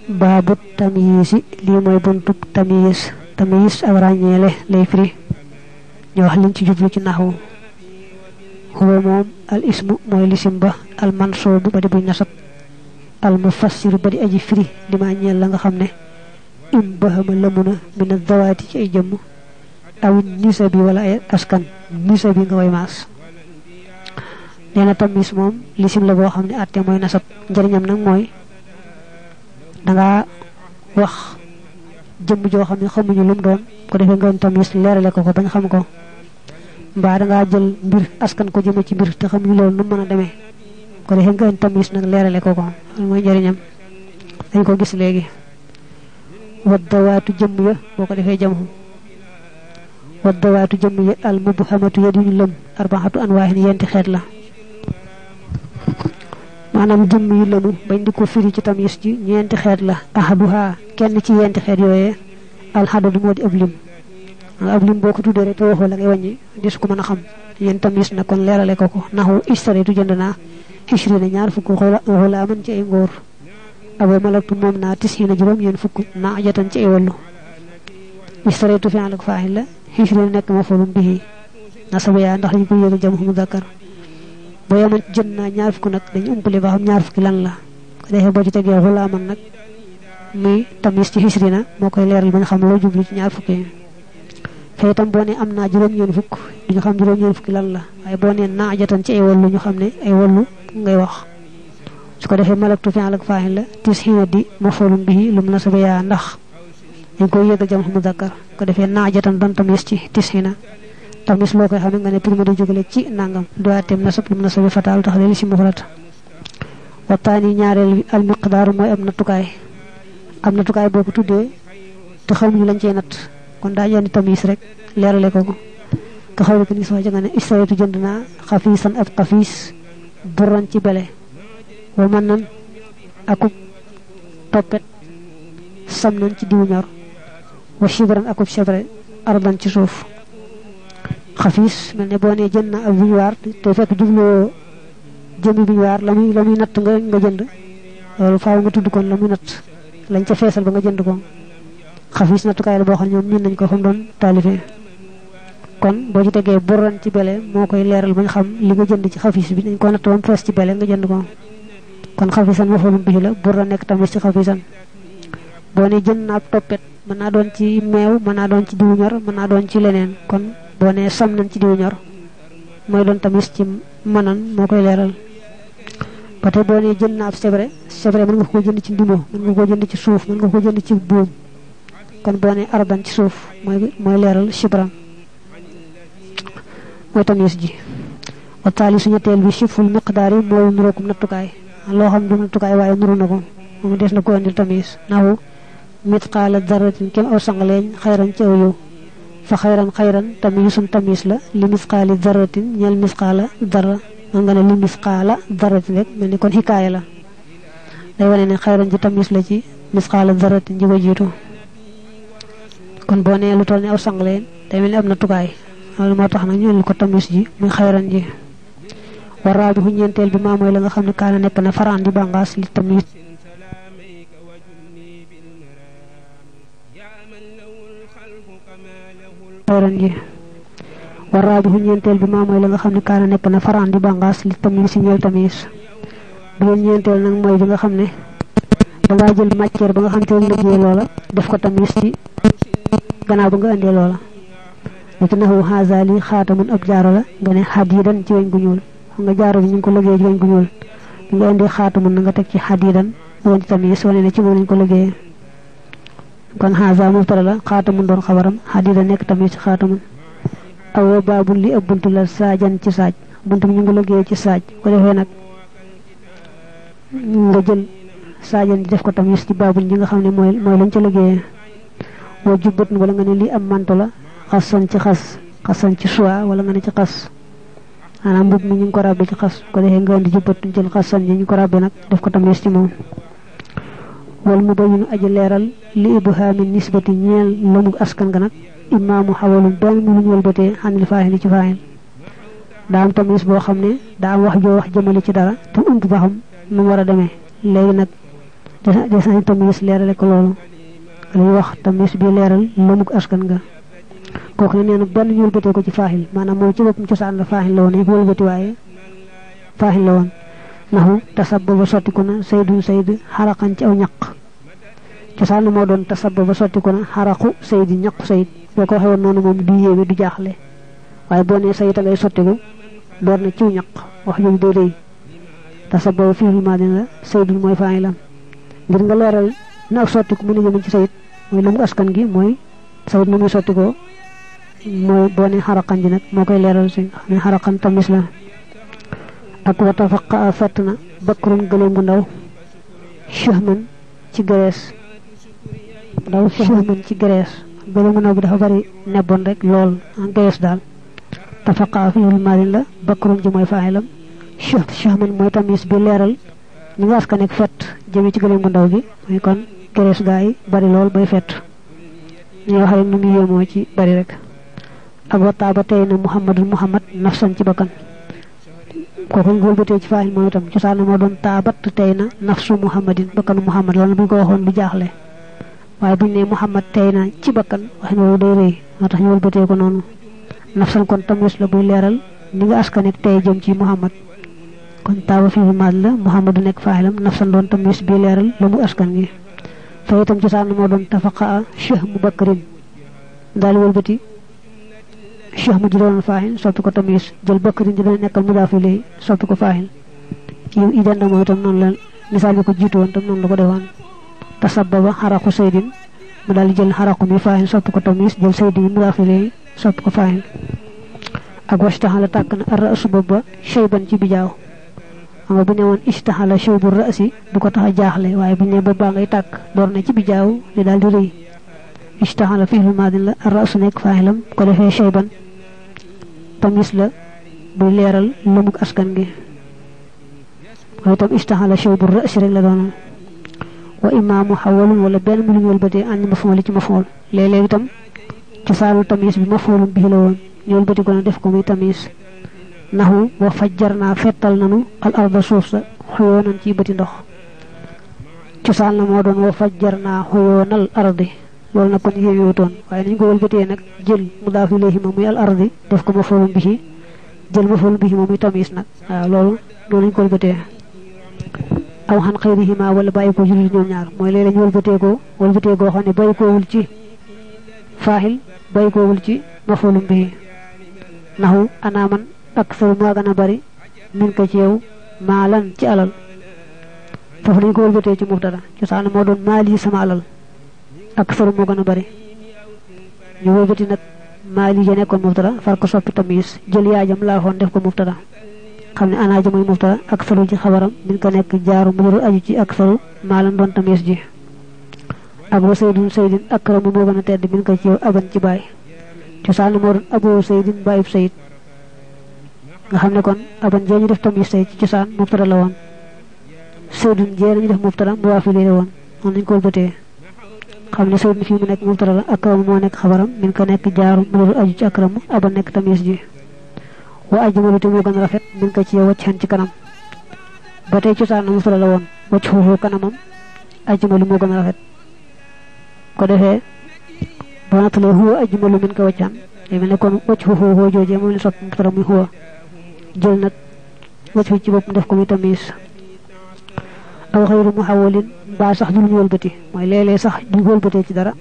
babu tamyiz li moy buntu tamyiz ak ragnelé lay firi ñu wax liñ ci jublu ci nahwu huwa mom al ismu moy lisim ba al mansub ba di bu nasab al mufassir ba di aji firi lima ñeel la nga xamne im bahama lamuna min az-zawati ci ay jëm aw nisabi wala ay askan nisabi nga way mas neena tamyiz mom lisim la bo xamne atté moy nasab njariñam nak moy da nga wax jëm jo xamni xamuñu lum doon ko defé nga tamyiz léralé ko bañ xam ko mba da nga jël mbir askan ko jëm ci mbir te xamuñu loolu nu mëna démé ko defé nga tamyiz nak léralé ko moy njariñam dañ ko gis légui wadawatu jëm ya boko defé jamu wadawatu jëm ya al mubhamatu yadul lam arba'atu anwa'in yenti xet la manam jëm yi lamu bañ diko firi ci tamyiz ci ñenti xet la ahaduha kenn ci yenti xet yoyé al hadad modi ablim boko tudé rek waxo la ngay wañi dis ko mëna xam yeen tamyiz na kon léralé ko nahu istaraytu jëndna 20 ñaar fukk xola man ci ay ngor abo malaktu mom na 90 juroom yeen fukk na jatan ci ay wallu istaraytu fi alak fa'il la 20 nek mafulum bihi nasabu ya ndax ñu ko yëgal jamu muzakkar bo yaman jënna ñaar fukk nak dañu umpulé ba xam ñaar fukk lan la ko defé bo ci téggé xola man nak muy tamyiz ci 20 mo koy léral bañ xam lo jublu ci ñaar fukk fay tam bo né amna juroom ñeen fukk duñu xam juroom ñeen fukk lan la ay bo né na jatan ci ay wallu ñu xam né ay wallu ngay wax su ko defé malaktu fi alak fa'il la 90 di mafulum bihi lum nasabu ya ndax ñu koy yëgal jamu muzakkar ko defé na jatan don tamyiz ci 90 tamyiz lo koy xamé nga né prima do jogalé ci nangam do atem nasab lum nasabu fatal tax lé ci mufrad wa tani ñaarel al miqdar moy am natukay boko tuddé te xamuñu lañ ci nat kon da yoni tamyiz rek léralé ko ka xawlu ko ni so nga né istaraytu jëndna khafisan ab khafis buran ci belé wa manan akub topet samnan ci diwu ñor wa shibran akub shabre arban ci suuf khafis melne bo né jëndna ab wiñwar te fekk jublo jëmi wiñwar lamuy nat nga jënd lolu faaw nga tuddu kon lamuy nat lañ ca fessal ba nga jënd ko khafis natukay la bo xam ñoom min nañ ko fam doon talifé kon bo ci téggé buran ci belé mo koy léral bañ xam li nga jënd ci khafis bi dañ ko nat bam fess ci belé nga jënd ko kon khafisan mafulum bihi la buran nek tamit ci khafisan bo né jënd na topet mën na doon ci meew mën na doon ci diwu ñor mën na doon ci leneen kon bo né sam nañ ci diwu ñor moy doon tamit ci manan mo koy léral paté bo né jënd na ab sebre mën nga ko jënd ci ndimo mën nga ko jënd ci suuf mën nga ko jënd ci boom kon bo né arban ci suuf moy léral shibran moy tamyiz ji wa tali suñu tel bi shiful miqdari moy nurokum natukay lo xam du natukay waye nuru nako mo dess na ko andil tamyiz nahu mitqala dharratin kam aw sangaleñ khayran ci aw fa khayran tamyiz la li misqali dharratin ñal misqala dharra nga ne li misqala dharratin rek melni kon hikaya la day wone ne khayran ji tamyiz la ci misqala dharratin ji wajitu kon bo ne lu tol ni aw sangaleñ day melni am natukay lolu motax na ñu ko tamyiz ji muy khayran ji warabihu ñentel bi ma moy la nga xamne kana nek na faran di bangas li tamyiz khayran ji warabihu ñentel bi ma moy la nga xamne kana nek na faran di bangas li tamyiz ci ñel tamyiz bu ñentel nak moy bi nga xamne da nga jël matière ba nga xamne tay liggéey loola def ko tamyiz ci gannaaw ba nga andé loola lakinahu hazali khatamun abjara la nga ne hadidan ci wañ gu ñuul nga jaaro bi ñu ko liggéey ci wañ gu ñuul nga andi khatamun nga tek ci hadidan won tamyiz wone ne ci mo ñu ko liggéey kon haza mubtada la khatamun doon xabaram hadidan nek tamyiz ci khatamun aw babul li abuntu la sajan ci saaj buntu ñu ngi liggéey ci saaj ko defé nak nga jël sajan def ko tamyiz ci babul ñi nga xamne moy lañ ci liggéey wo jubbat wala nga ne li am manto la xasan ci suwa wala nga ne ci xas ana mbub mi ñu ko rabbe ci xas ko defé nga andi jubbat jël xasan ñu ko rabbe nak def ko tamyiz ci mom wal mubayyin aji leral li ibham nisbati ñeel lamu askan ga nak imam hawalun doon mu ñu wëlbaté hanil fa'il ci fa'il da am tamyiz bo xamné da am wax jo wax jëmele ci dara te ump ba xam nu wara démé légui nak des nañ tamis leerale ko loolu lu wax tamis bi leeral lëmuk askan nga kooku ne nee na benn ñu wëlbatee ko ci faaxil maanaam moom ci boppam cosaan la faaxil la woon ñu ko wëlbati waaye faaxil la woon naxu tasabbaba sottiku na saydun sayd xaraqan ci aw ñaq cosaan la moo doon tasabbaba sottiku na xaraqu sayd ñaqu sayd boo ko waxee woon noonu moom du yéeme du jaaxle waaye boo nee sayid a ngay sottiku door na ciw ñaq wax jooju day rëy tasabbaba fi'il maadin la saydun mooy faaxilam ngir nga leeral na ak sottiku mën a jëm ci sayid mooy lëmuk askan gi mooy sayid nu muy sottikoo mooy boo ne xaraqan ji nag moo koy leeral si xam ne xaraqan tamis la ak wata faqa fett na bakkurun gëléem gu ndaw shahman ci gerees ndaw shahman ci gerees gëléem gu ndaw bi dafa bari nebboon rek lool en gerees daal te faqa fi'il maadin la bakkurun ji mooy faa'ilam shahman mooy tamis bi leeral ñi nga askan ak fett jëme ci gëléem gu ndaw gi mooy kon gerees gaa yi bari lool bay fett ñu wax rek nu mu yéemoo ci bari rek ak wataa ba tey na muhammad nafsan ci bakkan kooku ñu wëlbatee ci faahil moom itam cosaan moo doon taabat tey na nafsu muhammadin bakkanu muhammad loolu bu ñu ko waxoon du jaaxle waaye buñ ne muhammad tey na ci bakkan waxin woowu day rëy moo tax ñu wëlbatee ko noonu nafsan kon tamis la buy leeral ni nga askan ak tey jëm ci muhammad kon taaba fii maad la muhammadu nekk faahilam nafsan doon tamis bi leeral la mu askan gi fa itam cosaan moo doon tafaqaa cheikh mu bakkarin daal wëlbati cheikh mu ji doon faahil soppi ko tamis jël bakkarin ji doon nekkal mudaaf ilayhi soppi ko faahil yow idanda moo itam noonu la misaal bi ko jiitu woon tam noonu la ko defoon tasabbaba xaraqu saydin mu daal di jël xaraqu mi faahil soppi ko tamis jël saydin mi mudaaf ilayhi soppi ko faahil ak wastaxala tàkk na ar ra'su booba shayban ci bijaaw xam nga bu ne woon istaxala shaybu ra'si du ko tax a jaaxle waaye bu ne boobaa ngay tàkk door na ci bijaaw li daal di rëy istaxala fi'lu maadin la ar ra'su nekk faahilam ko defee shayban tamis la buy leeral lëmuk askan gi waaye itam istaxala shaybu ra'si rek la doonoon wa imaamu xawalun wala benn mu lu ñu wëlbatee ànd mafool ci mafool léeg-léeg itam cosaanu tamis bi mafoolum bi la woon ñu wëlbati ko na def ko muy tamis naxu wa fajjar naa fettal nanu al arda suuf sa xuyoonan ci bëti ndox cosaan la moo doon wa fajjar naa xuyoonal ardi loolu nag kon yéewutoon waaye nañ ko wëlbatee nag jël mudaaf ilayhi ma muy al ardi def ko mafoolum bihi jël mafoolum bihi ma muy tamis nag waaw loolu noonu lañ ko wëlbatee aw xan xayrihima wala bàyyi ko julli ñoom ñaar mooy léeg-léeg ñu wëlbatee goo xam ne bàyyi koowul ci faahil bàyyi koowul ci mafoolum bihi naxu anaaman ak sal moo gën a bari min ko ci yow maalan ci alal foofu dañ ko wëlbatee ci mubtada cosaan moo doon maali sama alal ak sal moo gën a bari ñu wëlbati nag maali ja nekkoon mubtada far ko soppi tamis jël yaajam laafoon def ko mubtada xam ne anaaja mooy mubtada ak salu ci xabaram min ko nekk jaaru mu aju ci ak salu maalan doon tamis ji ak wa saydun saydin akramu moo gën a tedd min ko ci yow aban ci baay cosaan moo doon aboo saydin baayub sayid nga xam ne kon aban jee ñu def tamis say ci cosaan mubtada la woon saydun jee ñu def mubtada mu waafile la woon noonu lañ ko wëlbatee xam ne saydun fii mu nekk mubtada la akramu moo nekk xabaram min ko nekk jaaru mu aju ci akramu aban nekk tamis ji wa ajmalu te moo gën a rafet min ko ci yow wacc xan ci kanam ba tey cosaan na mubtada la woon wacc foofu kanamam ajmalu moo gën a rafet ko defee boo nattalee huwa ajmalu min ko waccan day mel ne kon wacc foofu joojee moom la soppi mubtada muy huwa jël nag wacc ci bopp def ko muy tamis aw xayru muhawalin mbaa sax du ñu wëlbati mooy léeg-léeg sax du wëlbatee ci dara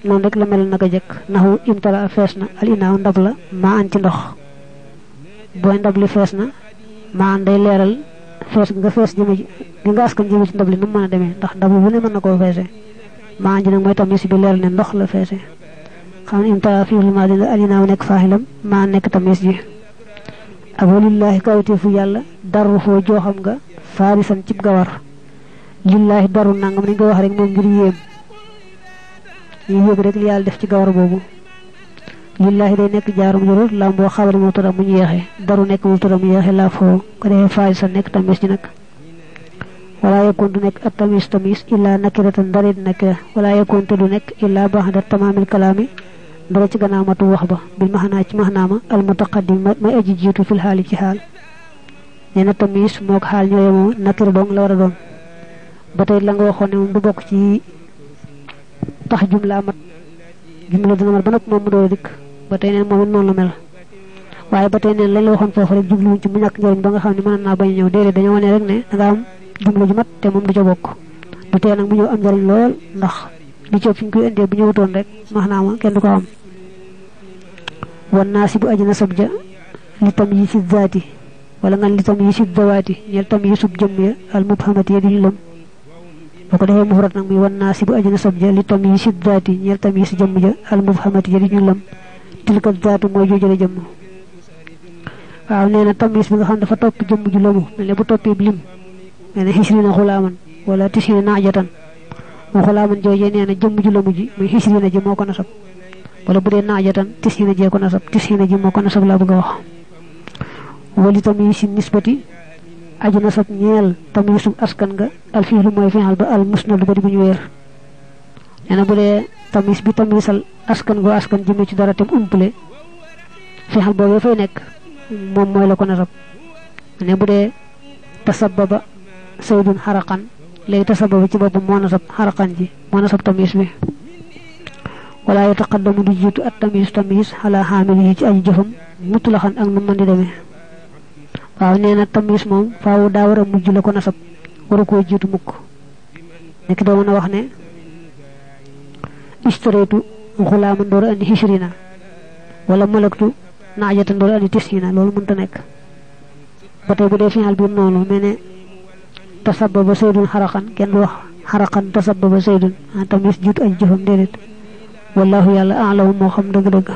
noonu rek la mel naka jëkk naxu imtala fees na al inaaw ndab la maa an ci ndox booy ndab li fees na maa an day leeral fees nga fees jëme gi nga askan jëme ci ndab li nu mu mën a demee ndax ndab bu ne mën na koo feese maa an ji nag mooy tamis bi leeral ne ndox la feese xam ne imtala fi'l maadi la al inaaw nekk faaxilam maa nekk tamis ji ak walillaahi kawteefu yàlla daru foo jooxam nga faarisan cib gawar lillaahi daru nangam nañ ko wax rek moom ngir yéem ñu yëg rek li yàlla def ci gawar boobu lillaahi day nekk jaarum jurur lam boo xabari mubtada mu ñu yeexe daru nekk mubtada mu yeexe laa foo ko defee faarisan nekk tamis ji nag wala yakun du nekk ak tamis illaa nakiratan darit nakira wala yakun te du nekk illaa ba'da tamaamil kalaami dara ci gannaaw matu wax ba bil maxanaa ci maxnaama al mutaqaddim may aji jiitu fil xaali ci xaal nee na tamis mook xaal ñooye moo nakira dong la war a doon batay la nga waxone mom du bok ci tax jumla mat jumla dina mat ba nopp mom do dik batay neen mom non la mel waye batay neen lañ la waxon fofu rek jublu ci mu ñak njariñ ba nga xamni mën na bañ ñew dédé dañu wone rek ne da nga am jumla ju mat té mom du ca bok du té nak mu ñew am njariñ lool ndax li ci fiñ koy indé bu ñewuton rek maxna ma kenn du ko am wan nasibu ajna sabja li tamyiz zati wala ngal li tamyiz zawati ñel tamyiz jëm ya al mubhamati yadi lam bako defé mufrad nak muy wan nasibu ajna sabja li tamyiz zati ñel tamyiz jëm ja al mubhamati yadi lam tilka zatu moy jojale jëm waaw neena tamyiz bi nga xam dafa top jëm ju lamu melé bu topé lim neena hisrina khulaman wala tisina najatan mo khulaman jojé neena jëm ju lamu ji muy hisrina ji moko nasab wala budé najatan tisina je ko nasab tisina ji moko nasab la bëgg wax wali tamyiz nisbati aju nasab ñeel tamyiz askan nga al fi'lu moy fi'al ba al musnad ba di bu ñu wër neena budé tamyiz bi tamyizal askan go askan jëme ci dara tem umpulé fi'al bo fay nek mom moy la ko nasab ne budé tasabbaba saydun haraqan lay tasabbaba ci bopam mo nasab haraqan ji mo nasab tamyiz bi wala yataqaddamu du jitu at tamyiz ala hamilihi ci aji jëfam mutlaxan ak nu man di demé waaw neena tamyiz mom faawu da wara mujj la ko nasab waru ko jitu mukk nek do mëna wax ne istaraytu ghulaman dor andi hishrina wala malaktu najatan dor andi tisina lolu mën ta nek batay bu dé final bi nonu mene tasabbaba saydun haraqan ken wax haraqan tasabbaba saydun tamyiz jitu aji jëfam dedet wallahu yalla a'lamu mo xam deug deug